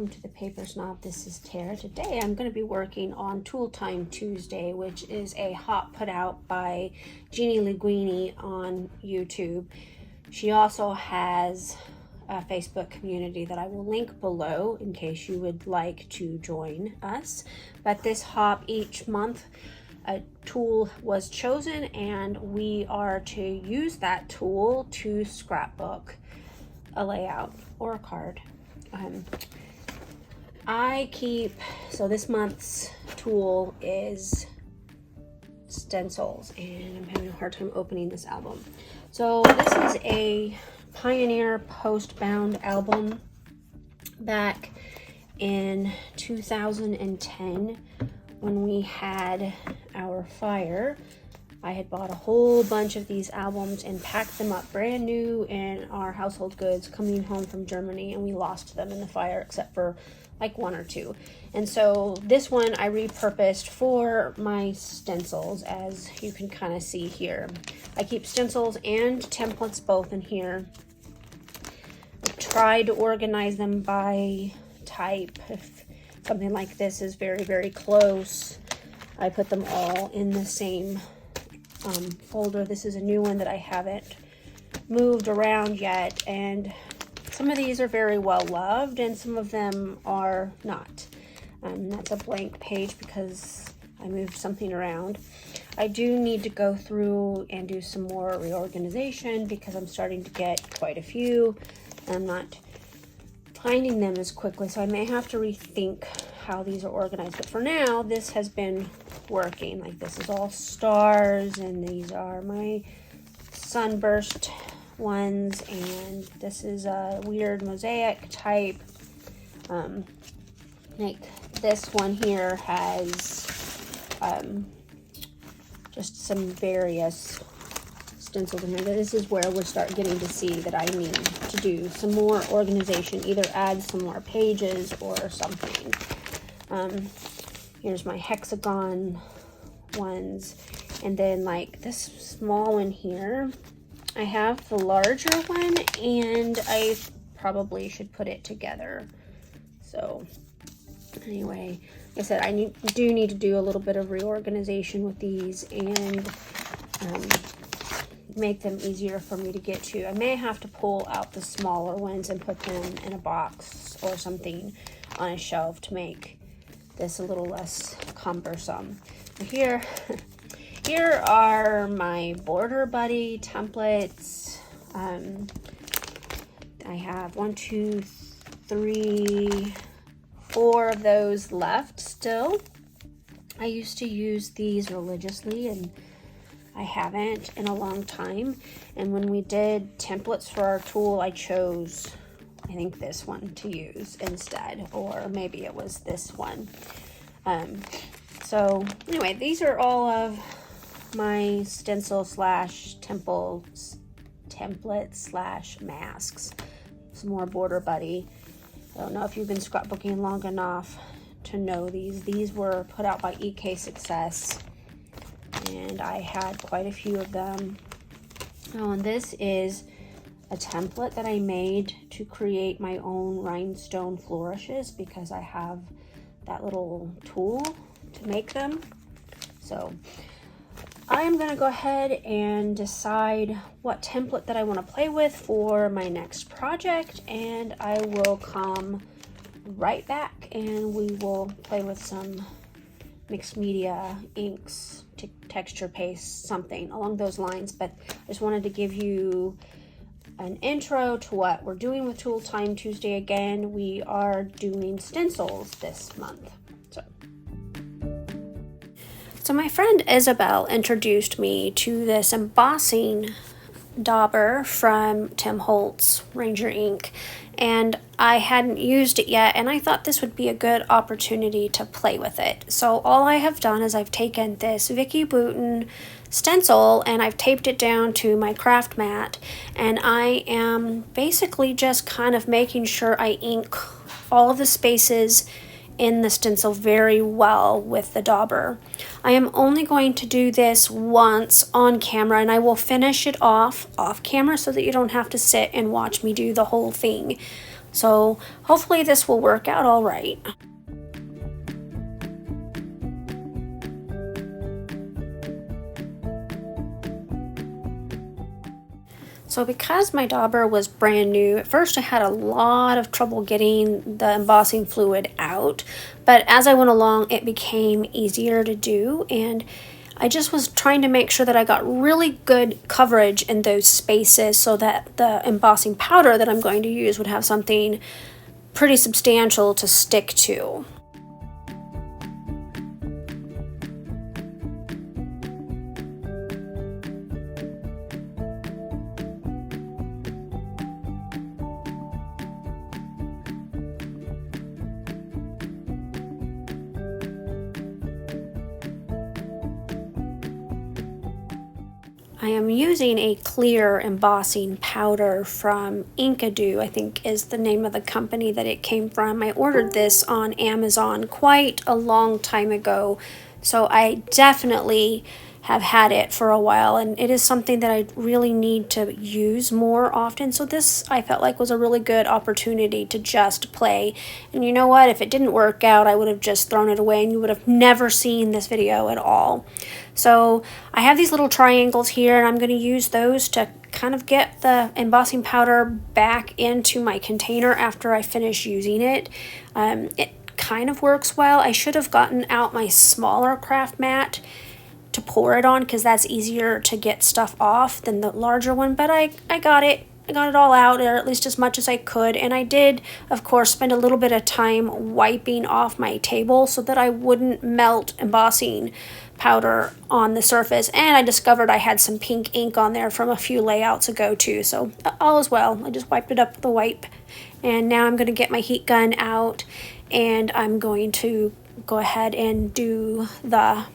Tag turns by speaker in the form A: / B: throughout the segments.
A: welcome to the Paper Snob. This is Tara. Today I'm going to be working on Tool Time Tuesday, which is a hop put out by Jeannie Linguini on YouTube. She also has a Facebook community that I will link below in case you would like to join us. But this hop, each month a tool was chosen and we are to use that tool to scrapbook a layout or a card. So this month's tool is stencils, and I'm having a hard time opening this album. So this is a Pioneer post-bound album back in 2010 when we had our fire. I had bought a whole bunch of these albums and packed them up brand new in our household goods coming home from Germany, and we lost them in the fire except for like one or two. And so this one I repurposed for my stencils, as you can kind of see here. I keep stencils and templates both in here. I tried to organize them by type. If something like this is very, very close, I put them all in the same folder. This is a new one that I haven't moved around yet, and some of these are very well loved and some of them are not. That's a blank page because I moved something around. I do need to go through and do some more reorganization because I'm starting to get quite a few and I'm not finding them as quickly, so I may have to rethink how these are organized. But for now, this has been working. Like, this is all stars and these are my sunburst ones, and this is a weird mosaic type. Like this one here has just some various stencils in here. This is where we'll start getting to see that I need to do some more organization, either add some more pages or something. Here's my hexagon ones, and then like this small one here, I have the larger one and I probably should put it together. So anyway, like I said, I do need to do a little bit of reorganization with these and make them easier for me to get to. I may have to pull out the smaller ones and put them in a box or something on a shelf to make this a little less cumbersome. Here are my Border Buddy templates. I have 1, 2, 3, 4 of those left still. I used to use these religiously and I haven't in a long time. And when we did templates for our tool, I chose, I think, this one to use instead, or maybe it was this one. So anyway, these are all of my stencil slash template slash masks. Some more Border Buddy. I don't know if you've been scrapbooking long enough to know these. These were put out by EK Success, and I had quite a few of them. Oh, and this is a template that I made to create my own rhinestone flourishes because I have that little tool to make them. So I'm gonna go ahead and decide what template that I want to play with for my next project, and I will come right back and we will play with some mixed media inks, texture paste, something along those lines. But I just wanted to give you an intro to what we're doing with Tool Time Tuesday. Again, we are doing stencils this month. So my friend Isabel introduced me to this embossing dauber from Tim Holtz Ranger ink, and I hadn't used it yet, and I thought this would be a good opportunity to play with it. So all I have done is I've taken this Vicky Bouton stencil and I've taped it down to my craft mat, and I am basically just kind of making sure I ink all of the spaces in the stencil very well with the dauber. I am only going to do this once on camera, and I will finish it off camera so that you don't have to sit and watch me do the whole thing. So hopefully this will work out all right. So because my dauber was brand new, at first I had a lot of trouble getting the embossing fluid out, but as I went along it became easier to do, and I just was trying to make sure that I got really good coverage in those spaces so that the embossing powder that I'm going to use would have something pretty substantial to stick to. I am using a clear embossing powder from Inkadoo, I think is the name of the company that it came from. I ordered this on Amazon quite a long time ago, so I definitely have had it for a while, and it is something that I really need to use more often. So this, I felt like, was a really good opportunity to just play. And you know what? If it didn't work out, I would have just thrown it away and you would have never seen this video at all. So I have these little triangles here, and I'm going to use those to kind of get the embossing powder back into my container after I finish using it. It kind of works well. I should have gotten out my smaller craft mat to pour it on, because that's easier to get stuff off than the larger one, but I got it. I got it all out, or at least as much as I could, and I did, of course, spend a little bit of time wiping off my table so that I wouldn't melt embossing powder on the surface. And I discovered I had some pink ink on there from a few layouts ago too, so all is well. I just wiped it up with a wipe, and now I'm going to get my heat gun out, and I'm going to go ahead and do the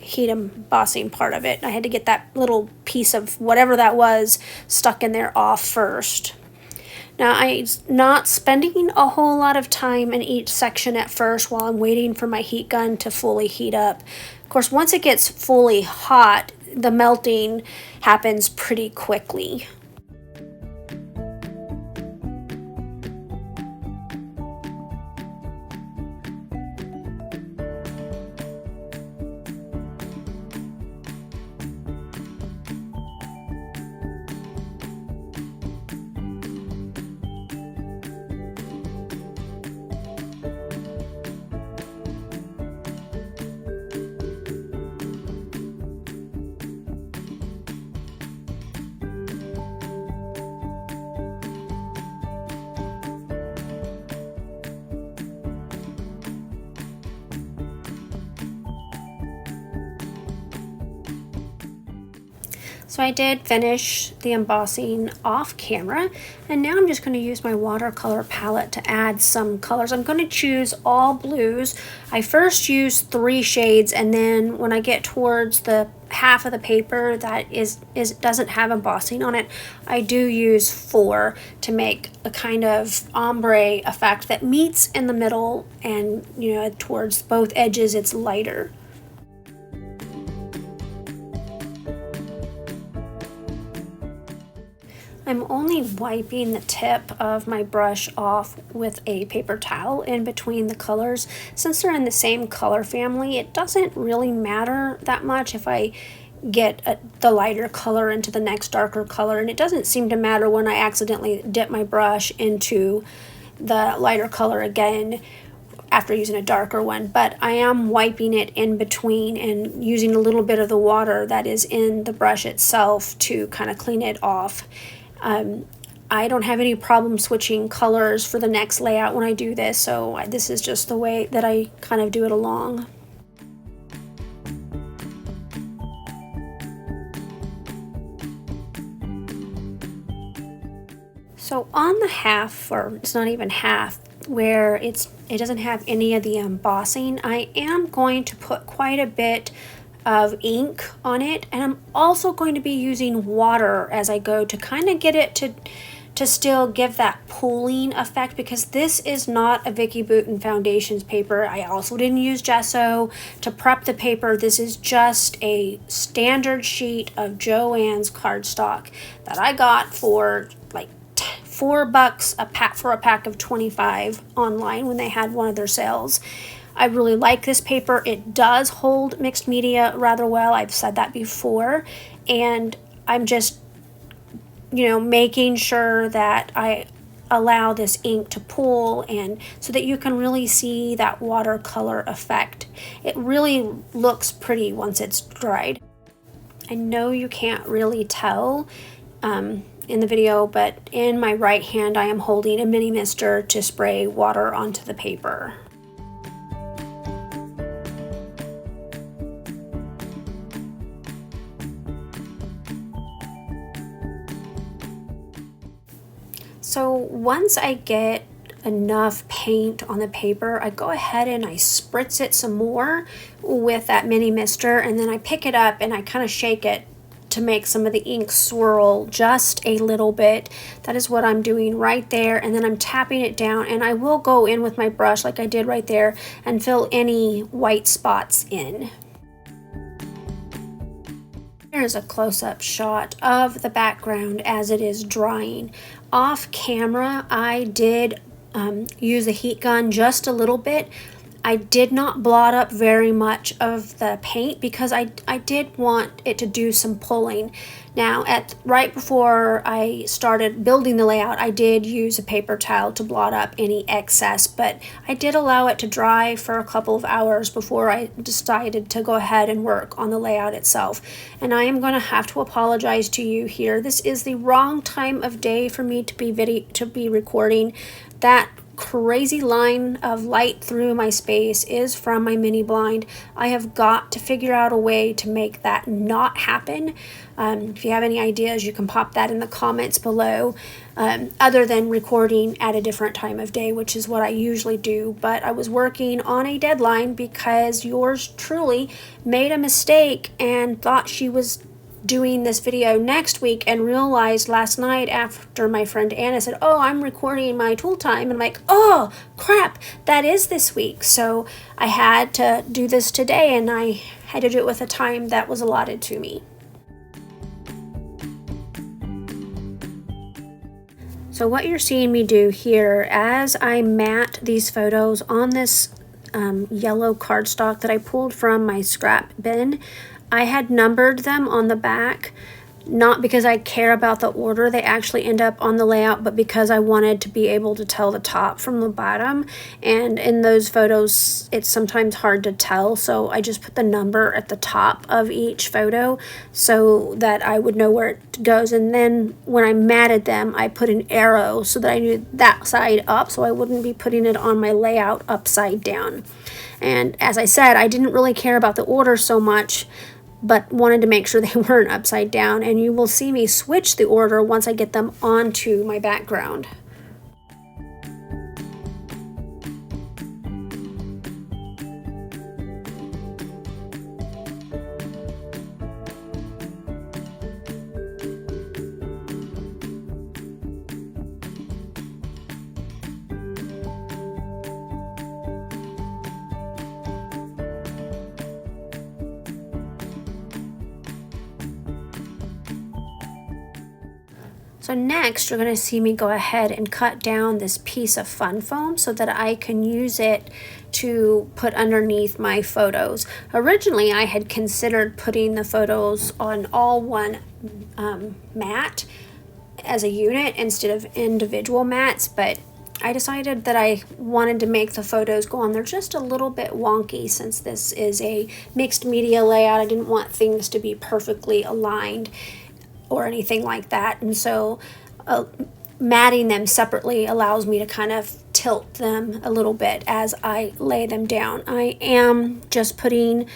A: heat embossing part of it. I had to get that little piece of whatever that was stuck in there off first. Now, I'm not spending a whole lot of time in each section at first while I'm waiting for my heat gun to fully heat up. Of course, once it gets fully hot, the melting happens pretty quickly. So I did finish the embossing off camera, and now I'm just going to use my watercolor palette to add some colors. I'm going to choose all blues. I first use 3 shades, and then when I get towards the half of the paper that doesn't have embossing on it, I do use 4 to make a kind of ombre effect that meets in the middle, and towards both edges it's lighter. I'm only wiping the tip of my brush off with a paper towel in between the colors. Since they're in the same color family, it doesn't really matter that much if I get the lighter color into the next darker color, and it doesn't seem to matter when I accidentally dip my brush into the lighter color again after using a darker one. But I am wiping it in between and using a little bit of the water that is in the brush itself to kind of clean it off. I don't have any problem switching colors for the next layout when I do this, so this is just the way that I kind of do it along. So on the half, or it's not even half, where it doesn't have any of the embossing, I am going to put quite a bit of ink on it, and I'm also going to be using water as I go to kind of get it to still give that pooling effect, because this is not a Vicki Boutin Foundations paper. I also didn't use gesso to prep the paper. This is just a standard sheet of Joann's cardstock that I got for like $4 a pack for a pack of 25 online when they had one of their sales. I really like this paper. It does hold mixed media rather well. I've said that before, and I'm just, making sure that I allow this ink to pool, and so that you can really see that watercolor effect. It really looks pretty once it's dried. I know you can't really tell in the video, but in my right hand I am holding a mini mister to spray water onto the paper. So once I get enough paint on the paper, I go ahead and I spritz it some more with that mini mister, and then I pick it up and I kind of shake it to make some of the ink swirl just a little bit. That is what I'm doing right there, and then I'm tapping it down, and I will go in with my brush like I did right there and fill any white spots in. Here's a close-up shot of the background as it is drying. Off camera, I did use a heat gun just a little bit. I did not blot up very much of the paint because I did want it to do some pulling. Now, right before I started building the layout, I did use a paper towel to blot up any excess, but I did allow it to dry for a couple of hours before I decided to go ahead and work on the layout itself. And I am going to have to apologize to you here. This is the wrong time of day for me to be recording. That crazy line of light through my space is from my mini blind. I have got to figure out a way to make that not happen. If you have any ideas, you can pop that in the comments below, other than recording at a different time of day, which is what I usually do. But I was working on a deadline because yours truly made a mistake and thought she was doing this video next week, and realized last night after my friend Anna said, "Oh, I'm recording my tool time," and I'm like, "Oh crap, that is this week." So I had to do this today, and I had to do it with a time that was allotted to me. So what you're seeing me do here as I mat these photos on this yellow cardstock that I pulled from my scrap bin, I had numbered them on the back, not because I care about the order they actually end up on the layout, but because I wanted to be able to tell the top from the bottom. And in those photos, it's sometimes hard to tell, so I just put the number at the top of each photo so that I would know where it goes. And then when I matted them, I put an arrow so that I knew that side up, so I wouldn't be putting it on my layout upside down. And as I said, I didn't really care about the order so much, but wanted to make sure they weren't upside down, and you will see me switch the order once I get them onto my background. So next, you're going to see me go ahead and cut down this piece of fun foam so that I can use it to put underneath my photos. Originally, I had considered putting the photos on all one mat as a unit instead of individual mats, but I decided that I wanted to make the photos go on there just a little bit wonky since this is a mixed media layout. I didn't want things to be perfectly aligned or anything like that, and so matting them separately allows me to kind of tilt them a little bit as I lay them down. I am just putting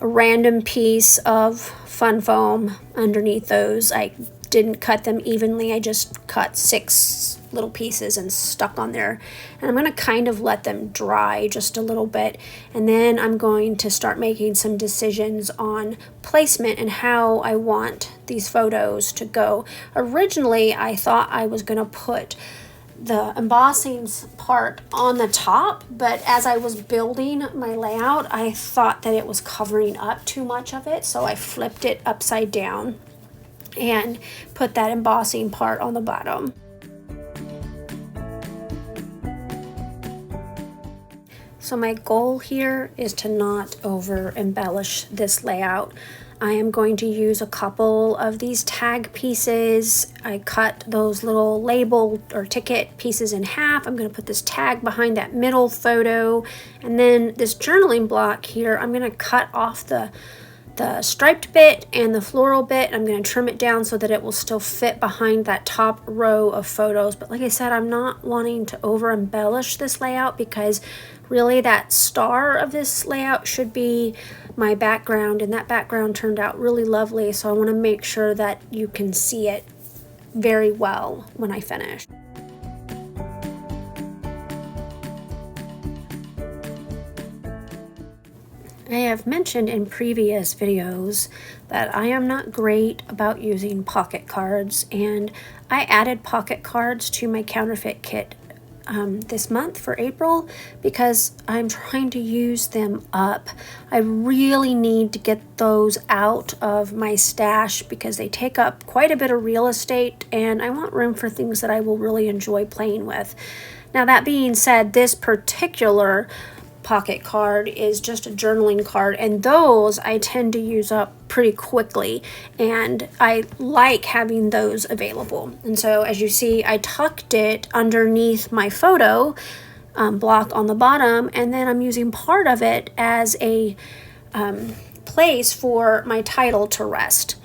A: a random piece of fun foam underneath those. I didn't cut them evenly, I just cut 6 little pieces and stuck on there, and I'm going to kind of let them dry just a little bit, and then I'm going to start making some decisions on placement and how I want these photos to go. Originally, I thought I was going to put the embossing part on the top, but as I was building my layout, I thought that it was covering up too much of it, so I flipped it upside down and put that embossing part on the bottom. So my goal here is to not over embellish this layout. I am going to use a couple of these tag pieces. I cut those little label or ticket pieces in half. I'm going to put this tag behind that middle photo, and then this journaling block here, I'm going to cut off the striped bit and the floral bit. I'm going to trim it down so that it will still fit behind that top row of photos. But like I said, I'm not wanting to over embellish this layout, because really that star of this layout should be my background, and that background turned out really lovely, so I want to make sure that you can see it very well when I finish. I have mentioned in previous videos that I am not great about using pocket cards, and I added pocket cards to my counterfeit kit this month for April because I'm trying to use them up. I really need to get those out of my stash because they take up quite a bit of real estate, and I want room for things that I will really enjoy playing with. Now, that being said, this particular pocket card is just a journaling card, and those I tend to use up pretty quickly, and I like having those available. And so as you see, I tucked it underneath my photo block on the bottom, and then I'm using part of it as a place for my title to rest.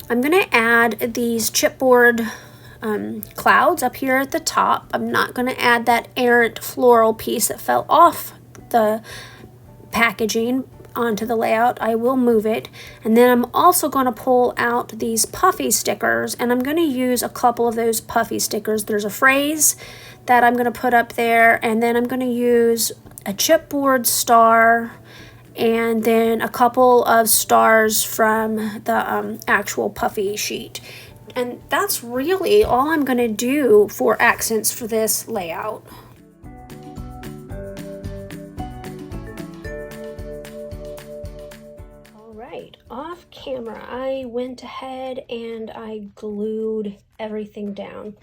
A: I'm going to add these chipboard clouds up here at the top. I'm not going to add that errant floral piece that fell off the packaging onto the layout. I will move it, and then I'm also going to pull out these puffy stickers, and I'm going to use a couple of those puffy stickers. There's a phrase that I'm going to put up there, and then I'm going to use a chipboard star and then a couple of stars from the actual puffy sheet. And that's really all I'm going to do for accents for this layout. Off camera, I went ahead and I glued everything down.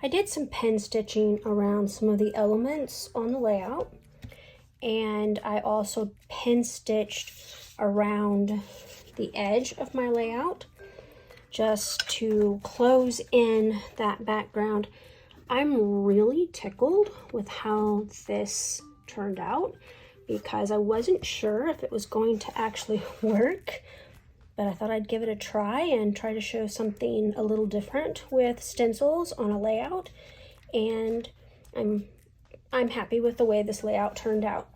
A: I did some pen stitching around some of the elements on the layout, and I also pen stitched around the edge of my layout just to close in that background. I'm really tickled with how this turned out because I wasn't sure if it was going to actually work. But I thought I'd give it a try and try to show something a little different with stencils on a layout, and I'm happy with the way this layout turned out.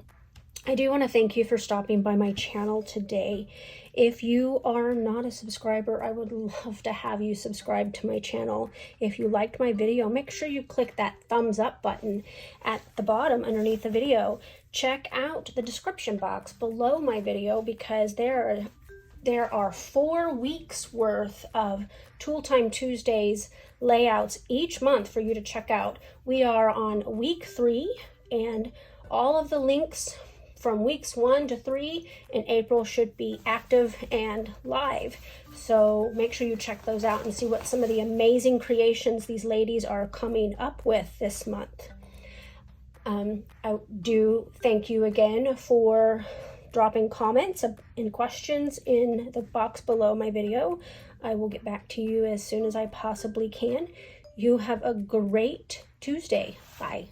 A: I do want to thank you for stopping by my channel today. If you are not a subscriber, I would love to have you subscribe to my channel. If you liked my video, make sure you click that thumbs up button at the bottom underneath the video. Check out the description box below my video because there are 4 weeks worth of Tool Time Tuesdays layouts each month for you to check out. We are on week 3, and all of the links from weeks 1 to 3 in April should be active and live. So make sure you check those out and see what some of the amazing creations these ladies are coming up with this month. I do thank you again for dropping comments and questions in the box below my video. I will get back to you as soon as I possibly can. You have a great Tuesday. Bye.